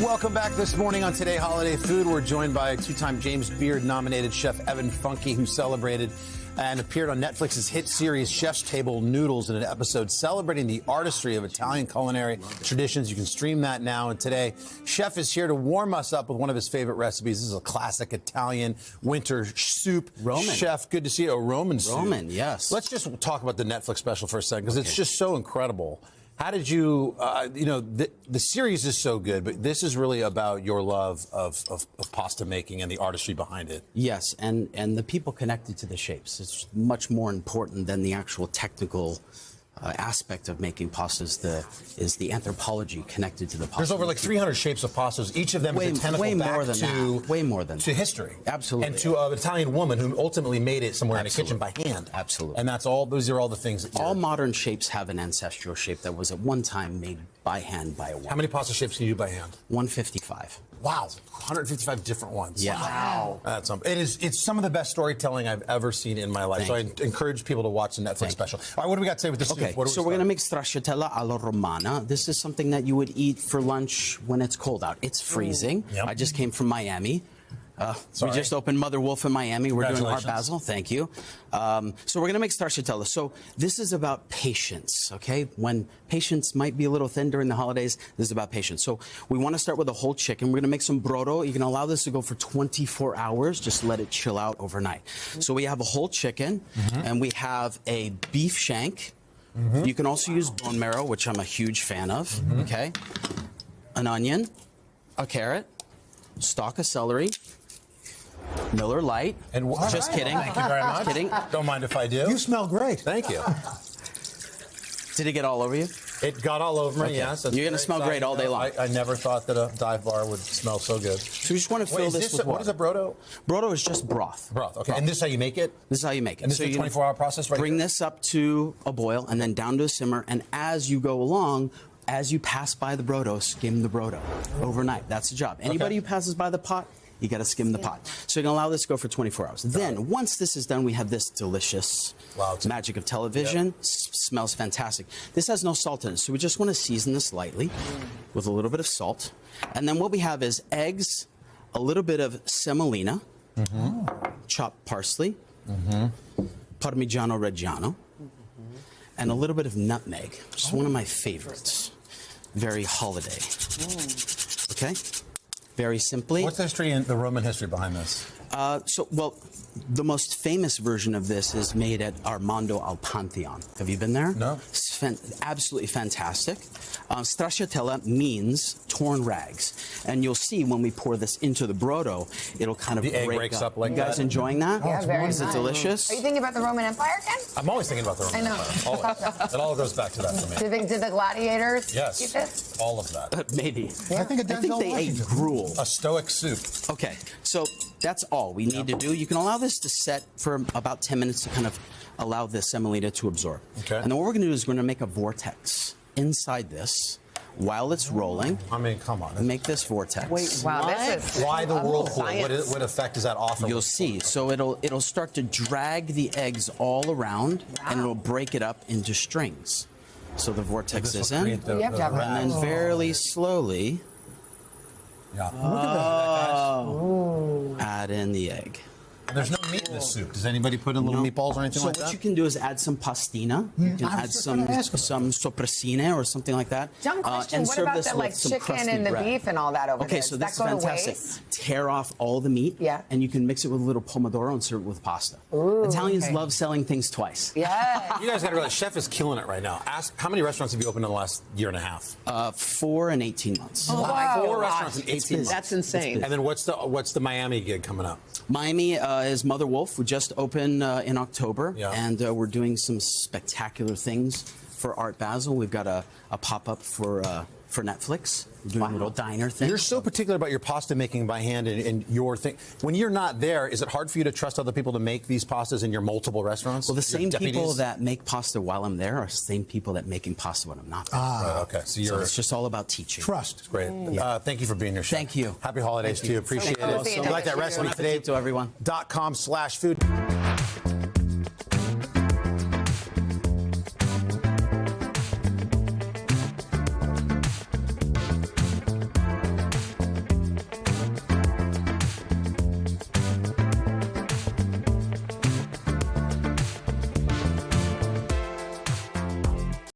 Welcome back this morning on Today Holiday Food. We're joined by two-time James Beard-nominated chef Evan Funke, who celebrated and appeared on Netflix's hit series Chef's Table Noodles in an episode celebrating the artistry of Italian culinary traditions. You can stream that now. And today, Chef is here to warm us up with one of his favorite recipes. This is a classic Italian winter soup. Roman. Chef, good to see you. A Roman soup. Roman, yes. Let's just talk about the Netflix special for a second, because it's just so incredible. How did you, the series is so good, but this is really about your love of pasta making and the artistry behind it. Yes, and the people connected to the shapes. It's much more important than the actual technical aspect of making pasta is the anthropology connected to the pasta. There's over like 300 shapes of pastas. Each of them is a tentacle way more than to history. Absolutely. And to an Italian woman who ultimately made it somewhere Absolutely. in a kitchen by hand. Absolutely. And that's all. Those are all the things that all modern shapes have an ancestral shape that was at one time made by hand by a woman. How many pasta shapes can you do by hand? 155. Wow, 155 different ones. Yeah. Wow. It's some of the best storytelling I've ever seen in my life. Thank I encourage people to watch the Netflix special. All right, what do we got to say with this soup? Okay, so we're going to make stracciatella alla Romana. This is something that you would eat for lunch when it's cold out. It's freezing. Yep. I just came from Miami. We just opened Mother Wolf in Miami. We're doing Art Basel. Thank you. So we're going to make stracciatella. So this is about patience, okay? When patience might be a little thin during the holidays, this is about patience. So we want to start with a whole chicken. We're going to make some broth. You can allow this to go for 24 hours. Just let it chill out overnight. So we have a whole chicken, and we have a beef shank. You can also use bone marrow, which I'm a huge fan of, okay? An onion, a carrot, stalk of celery, Miller Lite. And just kidding. Thank you very much. Kidding. Don't mind if I do. You smell great. Thank you. Did it get all over you? It got all over me, Okay. yes. You're going to smell great all day long. I never thought that a dive bar would smell so good. So we just want to fill this with water. What is a brodo? Brodo is just broth. Broth, okay. Broth. And this is how you make it? This is how you make it. And this is a 24-hour process, right? Bring this up to a boil and then down to a simmer. And as you go along, as you pass by the brodo, skim the brodo overnight. That's the job. Anybody who passes by the pot, you got to skim the pot. So you're going to allow this to go for 24 hours. Then, once this is done, we have this delicious magic of television. Yep. Smells fantastic. This has no salt in it, so we just want to season this lightly with a little bit of salt. And then what we have is eggs, a little bit of semolina, chopped parsley, Parmigiano Reggiano, and a little bit of nutmeg, which is one of my favorites. Very holiday. Okay? Very simply. What's the history and the Roman history behind this? The most famous version of this is made at Armando al Pantheon. Have you been there? No. It's absolutely fantastic. Stracciatella means torn rags. And you'll see when we pour this into the brodo, it'll kind of breaks up like that. You guys enjoying that? Yeah, very Is it nice. delicious? Are you thinking about the Roman Empire again? I'm always thinking about the Roman Empire. Always. It all goes back to that for me. Did the gladiators Yes. eat this? All of that. Maybe. I think they ate gruel. A stoic soup. Okay, so that's all we need to do. You can allow this to set for about 10 minutes to kind of allow the semolina to absorb. Okay. And then what we're going to do is we're going to make a vortex inside this while it's rolling. I mean, come on. Make this vortex. Wait, wow, this is why the whirlpool? What effect does that offer? You'll see. So it'll start to drag the eggs all around, and it'll break it up into strings. So the vortex is in, and then very slowly. Yeah. Look at that, guys. Add in the egg. There's no meat in this soup. Does anybody put in little meatballs or anything like that? So what you can do is add some pastina. You can add some soprassine or something like that. Dumb question. And what serve about this the with some chicken crusty and the bread. beef and all that over there? Okay, so this is fantastic. Tear off all the meat, and you can mix it with a little pomodoro and serve it with pasta. Ooh, Italians love selling things twice. Yeah. You guys got to realize, Chef is killing it right now. Ask, how many restaurants have you opened in the last year and a half? 4 and 18 months. Oh, wow. 4 restaurants in 18 months. That's insane. And then what's the Miami gig coming up? Miami is Mother Wolf. We just opened in October, and we're doing some spectacular things for Art Basel. We've got a pop-up for Netflix. We're doing a little diner thing. You're so particular about your pasta making by hand and your thing. When you're not there, is it hard for you to trust other people to make these pastas in your multiple restaurants? Well, the same people that make pasta while I'm there are the same people that making pasta when I'm not there. Right, okay. So it's just all about teaching. Trust. Great. Thank you for being here, Chef. Thank you. Happy holidays to you. Appreciate it. So If you like that recipe today, to everyone. .com/food.